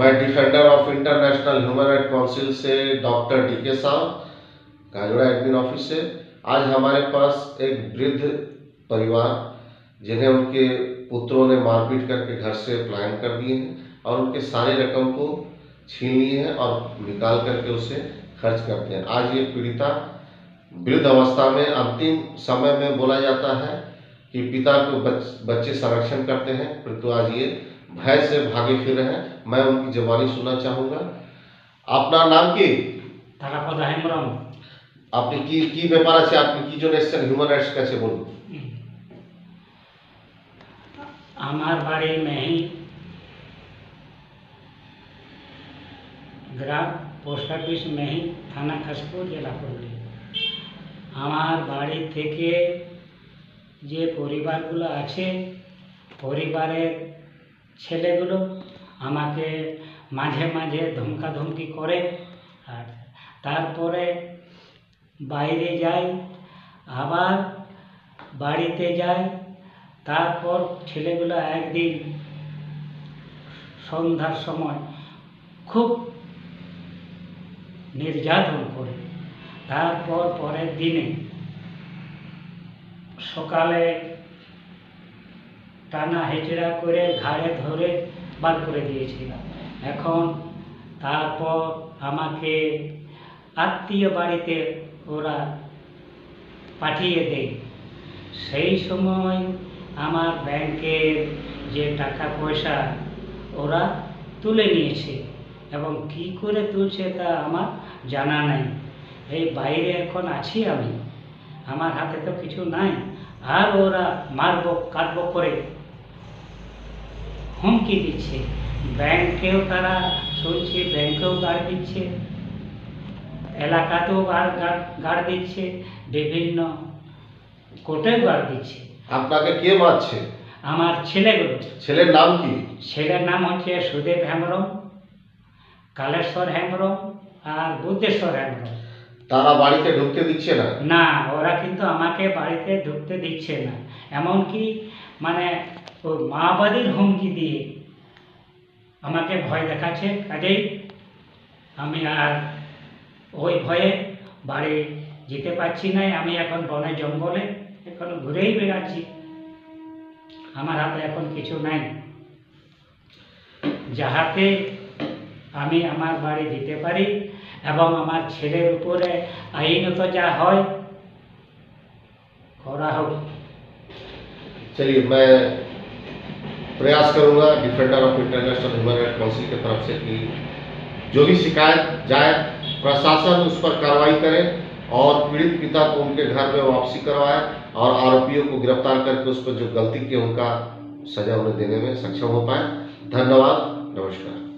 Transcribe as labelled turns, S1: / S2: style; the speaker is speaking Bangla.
S1: मैं defender of international human right council से डॉक्टर डीके साहब, काजोड़ा एडमिन ऑफिस से। आज हमारे पास एक वृद्ध परिवार जिन्हें उनके पुत्रों ने मारपीट करके घर से पलायन कर दिए हैं और उनके सारे रकम को छीन लिए हैं और निकाल करके उसे खर्च करते हैं। आज ये पीड़िता वृद्ध अवस्था में अंतिम समय में बोला जाता है कि पिता को बच्चे संरक्षण करते हैं, परंतु आज ये भय से भागे फिर रहे हैं। मैं उनकी जुबानी सुनना चाहूँगा। আপনার নাম কি?
S2: তারাপদ হেমব্রম।
S1: আপনি কি ব্যাপার আছে, আপনি কি জন্য এসেছেন হিউম্যান রাইটস কাছে বলুন।
S2: আমার বাড়ি মেহি গ্রাম, পোস্ট অফিস মেহি, থানা কাশপুর, জেলা পুরুলিয়া। আমার বাড়ি থেকে যে পরিবারগুলো আছে, পরিবারের ছেলেগুলো আমাকে মাঝে মাঝে ধমকাধমকি করে, আর তারপরে বাইরে যাই, আবার বাড়িতে যাই। তারপর ছেলেগুলো একদিন সন্ধ্যার সময় খুব নির্যাতন করে। তারপর পরের দিনে সকালে টানা হেঁচড়া করে ঘাড়ে ধরে বার করে দিয়েছিল। এখন তারপর আমাকে আত্মীয় বাড়িতে ওরা পাঠিয়ে দেয়। সেই সময় আমার ব্যাংকের যে টাকা পয়সা ওরা তুলে নিয়েছে, এবং কি করে তুলছে তা আমার জানা নাই। এই বাইরে এখন আছি আমি, আমার হাতে তো কিছু নাই। আর ওরা মারবো কাটবো করে হুমকি দিচ্ছে। ব্যাংকেও তারা শুনছি, ব্যাংকেও গার্ড দিচ্ছে, এলাকাতেও গার্ড দিচ্ছে, বিভিন্ন কোর্টেও গার্ড দিচ্ছে।
S1: আপনাকে কে মারছে?
S2: আমার ছেলেগুলো।
S1: ছেলের নাম কি?
S2: ছেলের নাম হচ্ছে সুদেব হেমব্রম, কালেশ্বর হেমব্রম আর বুদ্ধেশ্বর হেমব্রম।
S1: তারা বাড়িতে ঢুকতে দিচ্ছে না?
S2: না, ওরা কিন্তু আমাকে বাড়িতে ঢুকতে দিচ্ছে না। এমনকি মানে ওই মাওবাদীর হুমকি দিয়ে আমাকে ভয় দেখাচ্ছে। কাজেই আমি আর ওই ভয়ে বাড়ি যেতে পারছি না। আমি এখন বনে জঙ্গলে এখন ঘুরেই বেড়াচ্ছি। আমার হাতে এখন কিছু নাই যাহাতে আমি আমার বাড়ি যেতে পারি এবং আমার ছেলের উপরে আইনত যা হয় করা হোক।
S1: चलिए, मैं प्रयास करूंगा defender of international human right council की तरफ से कि जो भी शिकायत जाए प्रशासन उस पर कार्रवाई करे और पीड़ित पिता को उनके घर में वापसी करवाए और आरोपियों को गिरफ्तार करके उस पर जो गलती की उनका सजा उन्हें देने में सक्षम हो पाए। धन्यवाद, नमस्कार।